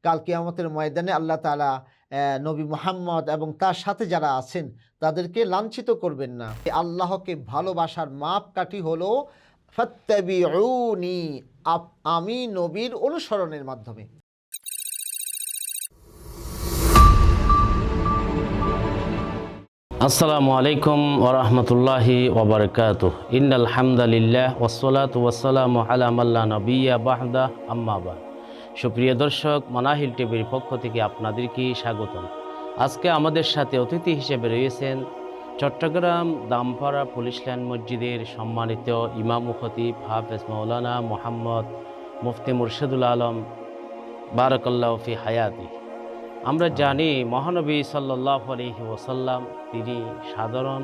কাল কিয়ামতের ময়দানে আল্লাহ তাআলা নবী মুহাম্মদ এবং তার সাথে যারা আছেন তাদেরকে লাঞ্ছিত করবেন না। আল্লাহকে ভালোবাসার মাপকাঠি হলো ফাত্তাবিউনি, আমি নবীর অনুসরণের মাধ্যমে। আসসালামু আলাইকুম ওরহমতুল্লাহি ওবরকাতুহ। ইন্নাল হামদালিল্লাহ ওয়াসসালাতু ওয়াসসালামু আলা মাল্লা নবিয়্যা বা'দা, আম্মা বা'দ। সুপ্রিয় দর্শক, মানাহিল টিভির পক্ষ থেকে আপনাদেরকে স্বাগতম। আজকে আমাদের সাথে অতিথি হিসেবে রয়েছেন চট্টগ্রাম দামপাড়া পুলিশ লাইন মসজিদের সম্মানিত ইমাম ও খতিব হাফেজ মাওলানা মোহাম্মদ মুফতি মুর্শিদুল আলম, বারাকাল্লাহু ফি হায়াতি। আমরা জানি মহানবী সাল্লাল্লাহু আলাইহি ওয়াসাল্লাম তিনি সাধারণ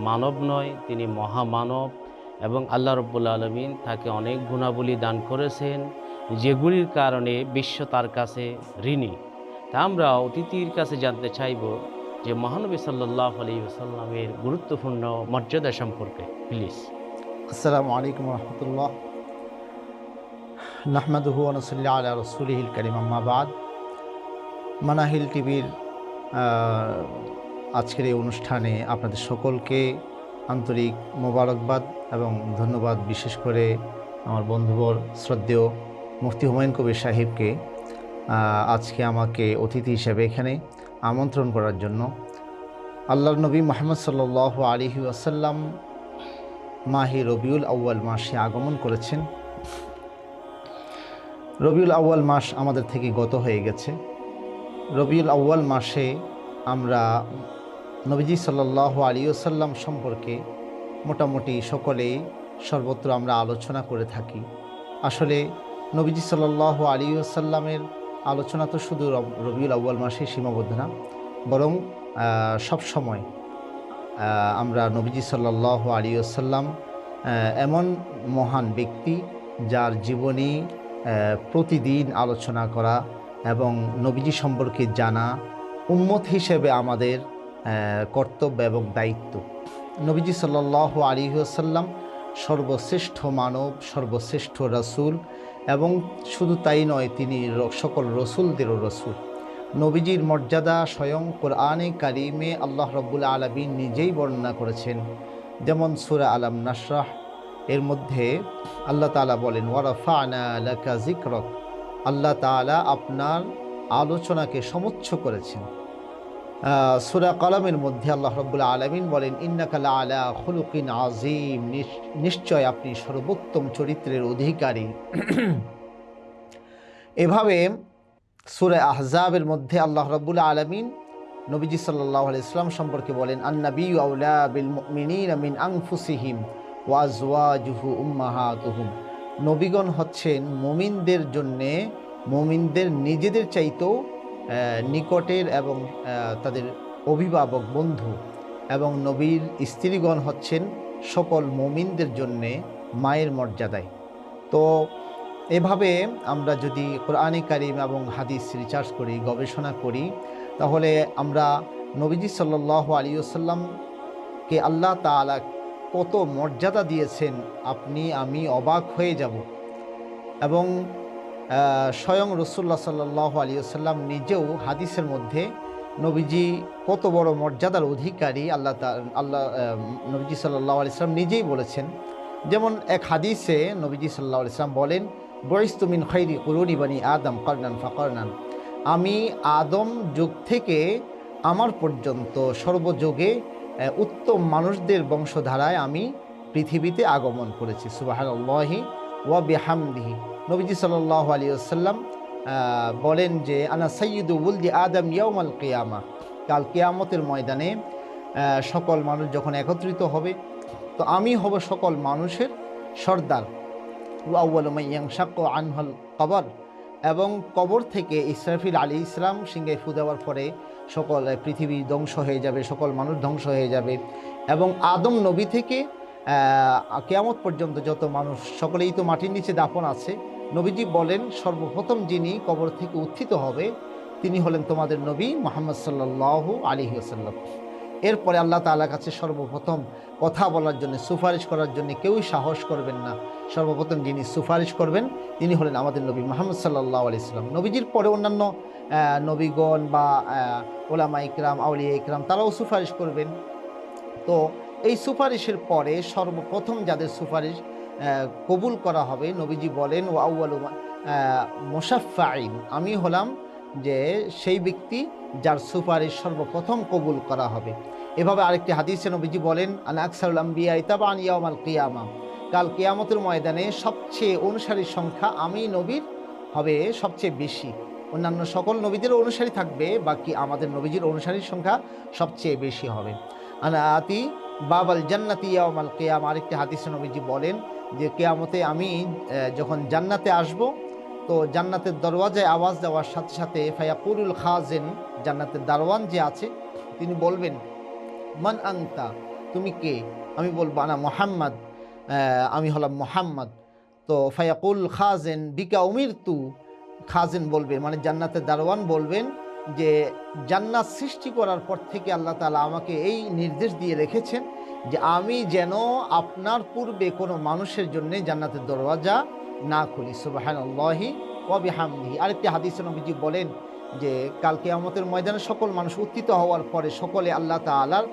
মানব নয়, তিনি মহামানব এবং আল্লাহ রাব্বুল আলামিন তাকে অনেক গুণাবলী দান করেছেন, যেগুলির কারণে বিশ্ব তার কাছে ঋণী। তা আমরা অতিথির কাছে জানতে চাইব যে মহানবী সাল্লাল্লাহু আলাইহি ওয়াসাল্লামের গুরুত্বপূর্ণ মর্যাদা সম্পর্কে। প্লিজ। আসসালামু আলাইকুম রহমতুল্লাহ। নাহমাদুহু ওয়া নুসাল্লি আলা রাসূলিহিল কারীম, আম্মা বা'দ। মানাহিল টিভির আজকের এই অনুষ্ঠানে আপনাদের সকলকে আন্তরিক মোবারকবাদ এবং ধন্যবাদ। বিশেষ করে আমার বন্ধুবর শ্রদ্ধেয় মুফতি হুমায়ুন কবির সাহেবকে আজকে আমাকে অতিথি হিসেবে এখানে আমন্ত্রণ করার জন্য। আল্লাহর নবী মুহাম্মদ সাল্লাল্লাহু আলাইহি ওয়াসাল্লাম মাহে রবিউল আউয়াল মাসে আগমন করেছেন। রবিউল আউয়াল মাস আমাদের থেকে গত হয়ে গেছে। রবিউল আউয়াল মাসে আমরা নবীজি সাল্লাল্লাহু আলাইহি ওয়াসাল্লাম সম্পর্কে মোটামুটি সকলেই সর্বত্র আমরা আলোচনা করে থাকি। আসলে নবীজি সাল্লাল্লাহু আলাইহি ওয়াসাল্লামের আলোচনা তো শুধু রবিউল আউয়াল মাসে সীমাবদ্ধ না, বরং সব সময় আমরা নবীজি সাল্লাল্লাহু আলাইহি ওয়াসাল্লাম এমন মহান ব্যক্তি যার জীবনী প্রতিদিন আলোচনা করা এবং নবীজি সম্পর্কে জানা উম্মত হিসেবে আমাদের কর্তব্য এবং দায়িত্ব। নবীজি সাল্লাল্লাহু আলাইহি ওয়াসাল্লাম সর্বশ্রেষ্ঠ মানব, সর্বশ্রেষ্ঠ রাসূল এবং শুধু তাই নয়, তিনি সকল রসুলদেরও রসুল। নবীজির মর্যাদা স্বয়ং কোরআনে কারিমে আল্লাহ রাব্বুল আলামিন নিজেই বর্ণনা করেছেন। যেমন সূরা আলাম নাশরাহ এর মধ্যে আল্লাহ তাআলা বলেন, ওয়া রাফা'না লাকা যিকরাক, আল্লাহ তাআলা আপনার আলোচনাকে সমুচ্চ করেছেন। সূরা কলমের মধ্যে আল্লাহ রাব্বুল আলামিন বলেন, ইন্নাকা লাআলা খুলুকিন আযীম, নিশ্চয় আপনি সর্বোত্তম চরিত্রের অধিকারী। এভাবে সূরা আহজাবের মধ্যে আল্লাহ রাব্বুল আলামিন নবীজি সাল্লাল্লাহু আলাইহি ওয়াসাল্লাম সম্পর্কে বলেন, আন-নাবিয়্যু আওলা বিল মুমিনিনা মিন আনফুসিহিম ওয়া আজওয়াজুহু উম্মাহাতুহুম, নবীগণ হচ্ছেন মুমিনদের জন্যে, মুমিনদের নিজেদের চাইতেও নিকটের এবং তাদের অভিভাবক বন্ধু, এবং নবীর স্ত্রীগণ হচ্ছেন সকল মুমিনদের জন্যে মায়ের মর্যাদায়। তো এভাবে আমরা যদি কোরআনে কারিম এবং হাদিস রিসার্চ করি, গবেষণা করি, তাহলে আমরা নবীজি সাল্লাল্লাহু আলাইহি ওয়াসাল্লামকে আল্লাহ তাআলা কত মর্যাদা দিয়েছেন আপনি আমি অবাক হয়ে যাব। এবং স্বয়ং রাসূলুল্লাহ সাল্লাল্লাহু আলাইহি ওয়াসাল্লাম নিজেও হাদিসের মধ্যে নবীজি কত বড় মর্যাদার অধিকারী নবীজি সাল্লাল্লাহু আলাইহি ওয়াসাল্লাম নিজেই বলেছেন। যেমন এক হাদিসে নবীজি সাল্লাল্লাহু আলাইহি ওয়াসাল্লাম বলেন, বুইসতু মিন খাইরি কুরুনি বানি আদম কারনান ফাকারনান, আমি আদম যুগ থেকে আমার পর্যন্ত সর্বযুগে উত্তম মানুষদের বংশধারায় আমি পৃথিবীতে আগমন করেছি। সুবহানাল্লাহি ওয়া বিহামদিহি। নবীজি সাল্লাল্লাহু আলাইহি ওয়াসাল্লাম বলেন যে, আনা সাইয়্যিদু ওয়ালদি আদম ইয়াউমাল কিয়ামা, কাল কিয়ামতের ময়দানে সকল মানুষ যখন একত্রিত হবে, তো আমি হব সকল মানুষের সর্দার। ওয়া আউয়ালু মান ইয়ানশাক্কু আনহুল কবর, এবং কবর থেকে ইসরাফিল আলাইহিস সালাম সিংহায় ফু দেওয়ার পরে সকল পৃথিবী ধ্বংস হয়ে যাবে, সকল মানুষ ধ্বংস হয়ে যাবে, এবং আদম নবী থেকে কিয়ামত পর্যন্ত যত মানুষ সকলেই তো মাটির নিচে দাফন আছে। নবীজি বলেন, সর্বপ্রথম যিনি কবর থেকে উত্থিত হবে তিনি হলেন তোমাদের নবী মুহাম্মদ সাল্লাল্লাহু আলাইহি ওয়াসাল্লাম। এরপরে আল্লাহ তাআলার কাছে সর্বপ্রথম কথা বলার জন্য, সুপারিশ করার জন্য কেউই সাহস করবেন না। সর্বপ্রথম যিনি সুপারিশ করবেন তিনি হলেন আমাদের নবী মুহাম্মদ সাল্লাল্লাহু আলাইহি সাল্লাম। নবীজির পরে অন্যান্য নবীগণ বা ওলামা ইকরাম, আউলিয়া ইকরাম তারাও সুপারিশ করবেন। তো এই সুপারিশের পরে সর্বপ্রথম যাদের সুপারিশ কবুল করা হবে, নবীজি বলেন ও আউয়ালু মুশাফফাইন, আমি হলাম যে সেই ব্যক্তি যার সুপারিশ সর্বপ্রথম কবুল করা হবে। এভাবে আরেকটি হাদিসে নবীজি বলেন আনা আকসারুল আম্বিয়া তাবান ইয়াউমাল কিয়ামা, কাল কিয়ামতের ময়দানে সবচেয়ে অনুসারীর সংখ্যা আমি নবীর হবে সবচেয়ে বেশি। অন্যান্য সকল নবীদের অনুসারী থাকবে, বাকি আমাদের নবীজির অনুসারীর সংখ্যা সবচেয়ে বেশি হবে। আনা আতি বাবাল জান্নাতি ইয়াউমাল কিয়ামা, আরেকটি হাদিসে নবীজি বলেন যে কিয়ামতে আমি যখন জান্নাতে আসব, তো জান্নাতের দরওয়াজায় আওয়াজ দেওয়ার সাথে সাথে ফায়াকুলুল খাজিন, জান্নাতের দারওয়ান যে আছে তিনি বলবেন মান আনতা, তুমি কে? আমি বলবো আনা মুহাম্মদ, আমি হলাম মুহাম্মদ। তো ফায়াকুল খাজিন বিকা উমিরতু, খাজিন বলবেন মানে জান্নাতের দারওয়ান বলবেন যে জান্নাত সৃষ্টি করার পর থেকে আল্লাহ তাআলা আমাকে এই নির্দেশ দিয়ে রেখেছেন যে আমি যেন আপনার পূর্বে কোনো মানুষের জন্য জান্নাতের দরওয়াজা না খুলি। সুবহানাল্লাহি ওয়া বিহামদিহি। আরেকটি হাদিসে নবীজি বলেন যে কাল কিয়ামতের ময়দানে সকল মানুষ উত্থিত হওয়ার পরে সকলে আল্লাহ তাআলার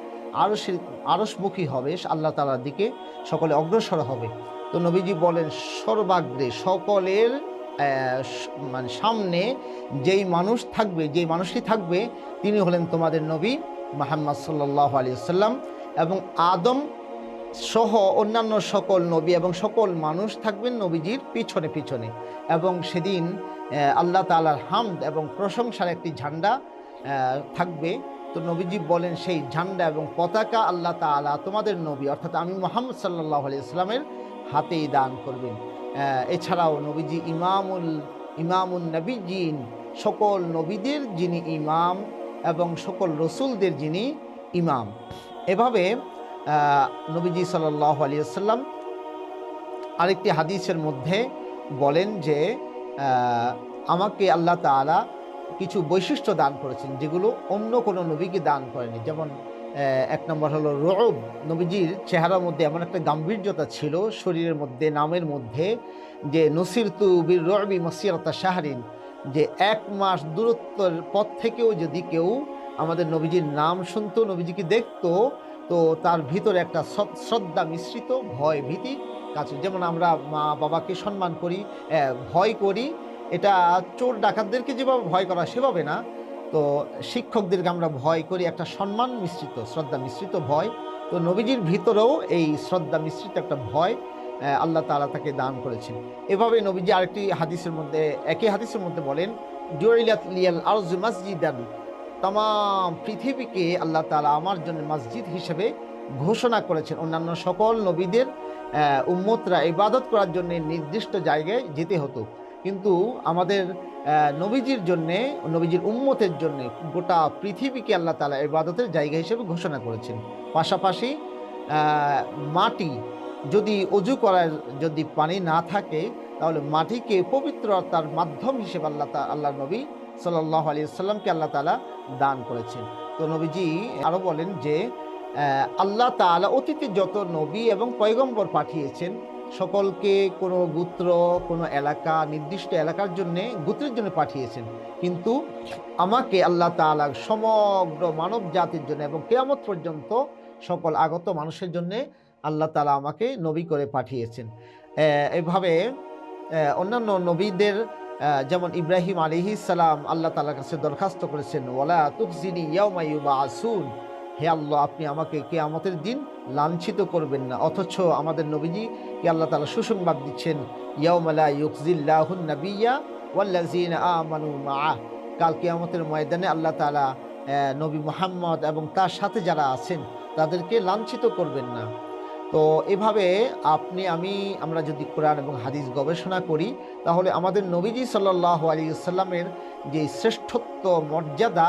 আরশমুখী হবে, আল্লাহ তাআলার দিকে সকলে অগ্রসর হবে। তো নবীজি বলেন সর্বাগ্রে সকলের মানে সামনে যেই মানুষ থাকবে, যেই মানুষটি থাকবে তিনি হলেন তোমাদের নবী মুহাম্মদ সাল্লাল্লাহু আলাইহি ওয়াসাল্লাম, এবং আদম সহ অন্যান্য সকল নবী এবং সকল মানুষ থাকবেন নবীজির পিছনে পিছনে। এবং সেদিন আল্লাহ তাআলার হামদ এবং প্রশংসার একটি ঝান্ডা থাকবে। তো নবীজি বলেন সেই ঝান্ডা এবং পতাকা আল্লাহ তাআলা তোমাদের নবী অর্থাৎ আমি মুহাম্মদ সাল্লাল্লাহু আলাইহি ওয়াসাল্লামের হাতেই দান করবেন। এছাড়াও নবীজি ইমামুন নবীজিন, সকল নবীদের যিনি ইমাম এবং সকল রসুলদের যিনি ইমাম। এভাবে নবীজি সাল্লাল্লাহু আলাইহি ওয়াসাল্লাম আরেকটি হাদিসের মধ্যে বলেন যে আমাকে আল্লাহ তাআলা কিছু বৈশিষ্ট্য দান করেছেন যেগুলো অন্য কোনো নবীকে দান করেনি। যেমন এক নম্বর হলো রুউব, নবীজির চেহারার মধ্যে এমন একটা গাম্ভীর্যতা ছিল শরীরের মধ্যে, নামের মধ্যে, যে নসিরতু বির রুউবি মাসিরাতা শাহরিন, যে 1 মাস দূরত্বের পথ থেকেও যদি কেউ আমাদের নবীজির নাম শুনতো, নবীজিকে দেখতো, তো তার ভিতরে একটা শ্রদ্ধা মিশ্রিত ভয় ভীতি কাজ। যেমন আমরা মা বাবাকে সম্মান করি, ভয় করি, এটা চোর ডাকাতদেরকে যেভাবে ভয় করা সেভাবে না, তো শিক্ষকদেরকে আমরা ভয় করি, একটা সম্মান মিশ্রিত শ্রদ্ধা মিশ্রিত ভয়। তো নবীজির ভিতরেও এই শ্রদ্ধা মিশ্রিত একটা ভয় আল্লাহ তাআলা তাকে দান করেছেন। এভাবে নবীজি আরেকটি হাদিসের মধ্যে, একই হাদিসের মধ্যে বলেন জুইলাত লিয়াল আরজু মাসজিদান, তাম পৃথিবীকে আল্লাহ তাআলা আমার জন্য মসজিদ হিসেবে ঘোষণা করেছেন। অন্যান্য সকল নবীদের উম্মতরা ইবাদত করার জন্য নির্দিষ্ট জায়গায় যেতে হতো, কিন্তু আমাদের নবীজির জন্যে, নবীজির উম্মতের জন্য গোটা পৃথিবীকে আল্লাহ তাআলা ইবাদতের জায়গা হিসেবে ঘোষণা করেছেন। পাশাপাশি মাটি, যদি অজু করার যদি পানি না থাকে তাহলে মাটিকে পবিত্রতার মাধ্যম হিসেবে আল্লাহ নবী সাল্লাল্লাহু আলাইহি ওয়াসাল্লামকে আল্লাহ তাআলা দান করেছেন। তো নবীজি আরও বলেন যে আল্লাহ তাআলা অতীতে যত নবী এবং পয়গম্বর পাঠিয়েছেন সকলকে কোনো গোত্র, কোনো এলাকা, নির্দিষ্ট এলাকার জন্য, গোত্রের জন্য পাঠিয়েছেন, কিন্তু আমাকে আল্লাহ তাআলা সমগ্র মানব জাতির জন্য এবং কিয়ামত পর্যন্ত সকল আগত মানুষের জন্য আল্লাহ তাআলা আমাকে নবী করে পাঠিয়েছেন। এভাবে অন্যান্য নবীদের যেমন ইব্রাহিম আলাইহিস সালাম আল্লাহ তাআলার কাছে দরখাস্ত করেছেন ওয়ালা তুখজিনি ইয়াউমা ইউবআসুন, হে আল্লাহ আপনি আমাকে কিয়ামতের দিন লাঞ্ছিত করবেন না। অথচ আমাদের নবীজিকে আল্লাহ তাআলা সুসংবাদ দিচ্ছেন ইয়াউমা লা ইউখজিল্লাহুন নাবিয়্যা ওয়াল্লাযিনা আমানু মাআহ, কাল কিয়ামতের ময়দানে আল্লাহ তাআলা নবী মুহাম্মদ এবং তার সাথে যারা আছেন তাদেরকে লাঞ্ছিত করবেন না। তো এভাবে আমরা যদি কোরআন এবং হাদিস গবেষণা করি তাহলে আমাদের নবীজি সাল্লাল্লাহু আলাইহি ওয়াসাল্লামের যে শ্রেষ্ঠত্ব মর্যাদা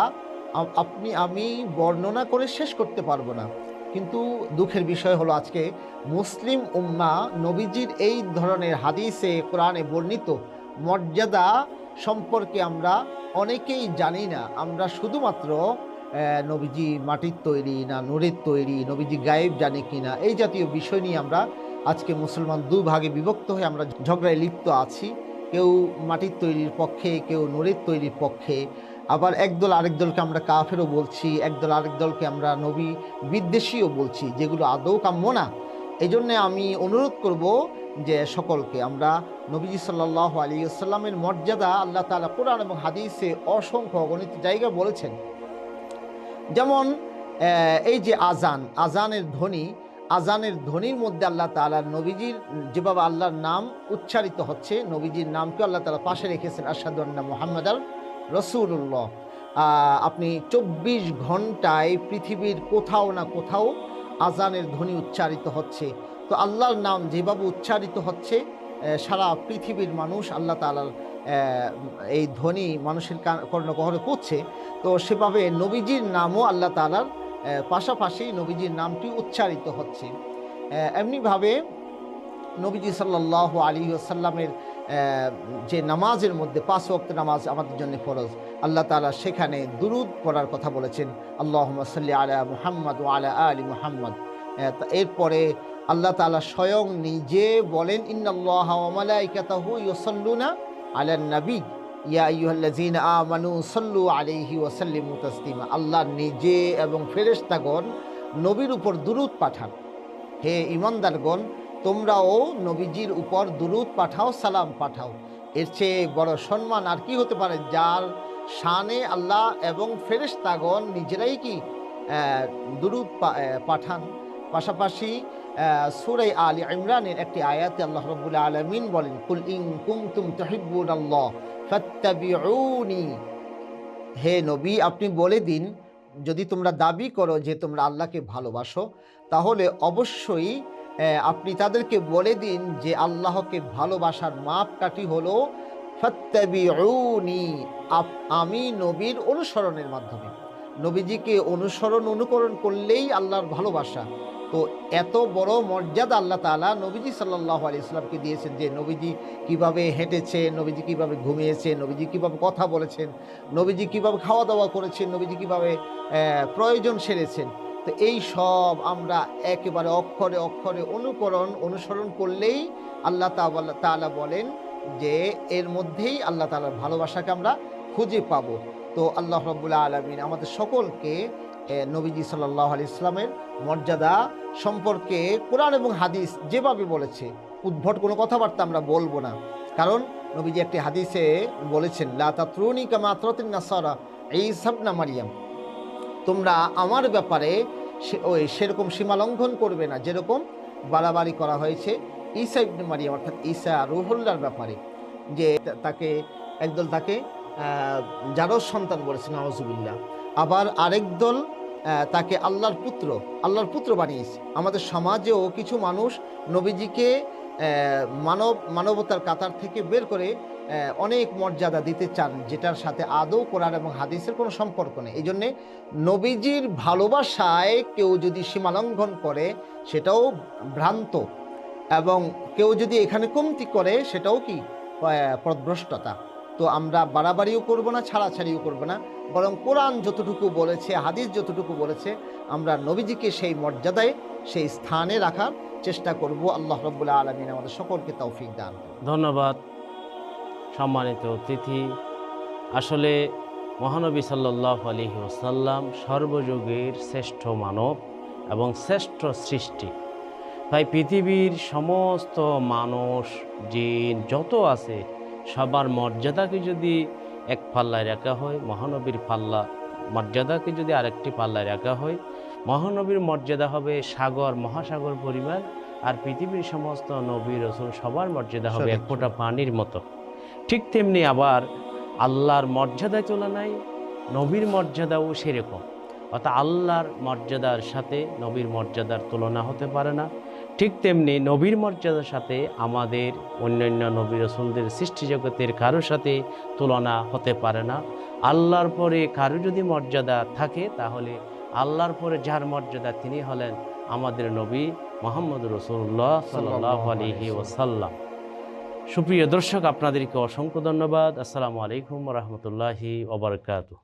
আমি বর্ণনা করে শেষ করতে পারবো না। কিন্তু দুঃখের বিষয় হলো আজকে মুসলিম উম্মাহ নবীজির এই ধরনের হাদিসে কোরআনে বর্ণিত মর্যাদা সম্পর্কে আমরা অনেকেই জানি না। আমরা শুধুমাত্র নবীজি মাটির তৈরি না নূরের তৈরি, নবীজি গায়েব জানে কিনা, এই জাতীয় বিষয় নিয়ে আমরা আজকে মুসলমান দুভাগে বিভক্ত হয়ে আমরা ঝগড়ায় লিপ্ত আছি। কেউ মাটির তৈরির পক্ষে, কেউ নূরের তৈরির পক্ষে। আবার একদল আরেক দলকে আমরা কাফেরও বলছি, একদল আরেক দলকে আমরা নবী বিদ্বেষীও বলছি, যেগুলো আদৌ কাম্য না। এই জন্যে আমি অনুরোধ করব যে সকলকে আমরা নবীজি সাল্লাল্লাহু আলাইহি ওয়াসাল্লামের মর্যাদা আল্লাহ তাআলা কোরআন এবং হাদিসে অসংখ্য অগণিত জায়গায় বলেছেন। যেমন এই যে আজানের ধ্বনির মধ্যে আল্লাহ তাআলা নবীজির যেভাবে আল্লাহর নাম উচ্চারিত হচ্ছে, নবীজির নামকে আল্লাহ তাআলা পাশে রেখেছেন, আশহাদু আন্না মুহাম্মাদার রাসূলুল্লাহ। আপনি 24 ঘন্টায় পৃথিবীর কোথাও না কোথাও আজানের ধ্বনি উচ্চারিত হচ্ছে। তো আল্লাহর নাম যেভাবে উচ্চারিত হচ্ছে, সারা পৃথিবীর মানুষ আল্লাহ তাআলার এই ধ্বনি মানুষের কর্ণগহ্বরে পৌঁছে। তো সেভাবে নবীজির নামও আল্লাহ তাআলার পাশাপাশি নবীজির নামটি উচ্চারিত হচ্ছে। এমনিভাবে নবীজি সাল্লাল্লাহু আলাইহি ওয়াসাল্লামের যে নামাজের মধ্যে 5 ওয়াক্ত নামাজ আমাদের জন্য ফরজ, আল্লাহ তাআলা সেখানে দুরূদ পড়ার কথা বলেছেন, আল্লাহুম্মা সাল্লি আলা মুহাম্মদ ওয়া আলা আলি মুহাম্মদ। এরপরে আল্লাহ তাআলা স্বয়ং নিজে বলেন, ইন্নাল্লাহা ওয়া মালাইকাতাহু ইউসাল্লুনা আলান নবী ইয়া আইয়ুহাল্লাযীনা আমানু সাল্লু আলাইহি ওয়া সাল্লিমু তাসলিমা। আল্লাহ নিজে এবং ফেরেশতাগণ নবীর উপর দুরূদ পাঠান। হে ঈমানদারগণ, তোমরাও নবীজির উপর দুরূদ পাঠাও, সালাম পাঠাও। এর চেয়ে বড় সম্মান আর কি হতে পারে, যার শানে আল্লাহ এবং ফেরেশতাগণ নিজেরাই কি দুরূদ পাঠান। পাশাপাশি সূরা আলে ইমরানের একটি আয়াতে আল্লাহ রাব্বুল আলামিন বলেন, কুল ইন কুনতুম তুহিব্বুনাল্লাহ ফাত্তাবিউনি। হে নবী, আপনি বলে দিন, যদি তোমরা দাবি করো যে তোমরা আল্লাহকে ভালোবাসো, তাহলে অবশ্যই আপনি তাদেরকে বলে দিন যে আল্লাহকে ভালোবাসার মাপকাঠি হলো ফাত্তাবিউনি, আমি নবীর অনুসরণের মাধ্যমে। নবীজিকে অনুকরণ করলেই আল্লাহর ভালোবাসা। তো এত বড় মর্যাদা আল্লাহ তাআলা নবীজি সাল্লাল্লাহু আলাইহি ওয়াসাল্লামকে দিয়েছেন, যে নবীজি কিভাবে হেঁটেছে, নবীজি কিভাবে ঘুমিয়েছে, নবীজি কিভাবে কথা বলেছেন, নবীজি কিভাবে খাওয়া দাওয়া করেছেন, নবীজি কিভাবে প্রয়োজন সেরেছেন। তো এই সব আমরা একেবারে অক্ষরে অক্ষরে অনুসরণ করলেই আল্লাহ তাআলা বলেন যে এর মধ্যেই আল্লাহ তাআলার ভালোবাসাকে আমরা খুঁজে পাবো। তো আল্লাহ রাব্বুল আলামিন আমাদের সকলকে নবীজি সাল্লাল্লাহু আলাইহি ওয়াসাল্লামের মর্যাদা সম্পর্কে কোরআন এবং হাদিস যেভাবে বলেছে, উদ্ভট কোনো কথাবার্তা আমরা বলবো না। কারণ নবীজি একটি হাদিসে বলেছেন, লা তাতরুনি কামা আতরাতিন নাসারা ঈসা ইবনে মারইয়াম, তোমরা আমার ব্যাপারে সেরকম সীমালঙ্ঘন করবে না যেরকম বাড়াবাড়ি করা হয়েছে ঈসা ইবনে মারইয়াম অর্থাৎ ঈসা রূহুল্লাহর ব্যাপারে, যে একদল তাকে জারজ সন্তান বলেছে, নাউজুবিল্লাহ। আবার আরেক দল তাকে আল্লাহর পুত্র বানিয়েছে। আমাদের সমাজেও কিছু মানুষ নবীজিকে মানবতার কাতার থেকে বের করে অনেক মর্যাদা দিতে চান, যেটার সাথে আদৌ কোরআন এবং হাদিসের কোনো সম্পর্ক নেই। এই জন্যে নবীজির ভালোবাসায় কেউ যদি সীমালঙ্ঘন করে সেটাও ভ্রান্ত, এবং কেউ যদি এখানে কমতি করে সেটাও কি পথভ্রষ্টতা। তো আমরা বাড়াবাড়িও করব না, ছাড়াছাড়িও করব না, বরং কোরআন যতটুকু বলেছে, হাদিস যতটুকু বলেছে, আমরা নবীজিকে সেই মর্যাদায়, সেই স্থানে রাখার চেষ্টা করব। আল্লাহ রাব্বুল আলামিন আমাদের সকলকে তৌফিক দান করুন। ধন্যবাদ সম্মানিত অতিথি। আসলে মহানবী সাল্লাল্লাহু আলাইহি ওয়াসাল্লাম সর্বযুগের শ্রেষ্ঠ মানব এবং শ্রেষ্ঠ সৃষ্টি। তাই পৃথিবীর সমস্ত মানুষ, জিন যত আছে, সবার মর্যাদাকে যদি এক পাল্লায় রাখা হয়, মহানবীর মর্যাদাকে যদি আরেকটি পাল্লায় রাখা হয়, মহানবীর মর্যাদা হবে সাগর মহাসাগর পরিমাণ, আর পৃথিবীর সমস্ত নবী রাসূল সবার মর্যাদা হবে এক ফোঁটা পানির মতো। ঠিক তেমনি আবার আল্লাহর মর্যাদার তুলনায় নবীর মর্যাদাও সেরকম, অর্থাৎ আল্লাহর মর্যাদার সাথে নবীর মর্যাদার তুলনা হতে পারে না। ঠিক তেমনি নবীর মর্যাদার সাথে আমাদের অন্যান্য নবী রাসূলদের সৃষ্টি জগতের কারোর সাথে তুলনা হতে পারে না। আল্লাহর পরে কারো যদি মর্যাদা থাকে, তাহলে আল্লাহর পরে যার মর্যাদা তিনি হলেন আমাদের নবী মুহাম্মদ রাসূলুল্লাহ সাল্লাল্লাহু আলাইহি ওয়াসাল্লাম। সুপ্রিয় দর্শক, আপনাদেরকে অসংখ্য ধন্যবাদ। আসসালামু আলাইকুম ওয়া রাহমাতুল্লাহি ওয়া বারাকাতুহু।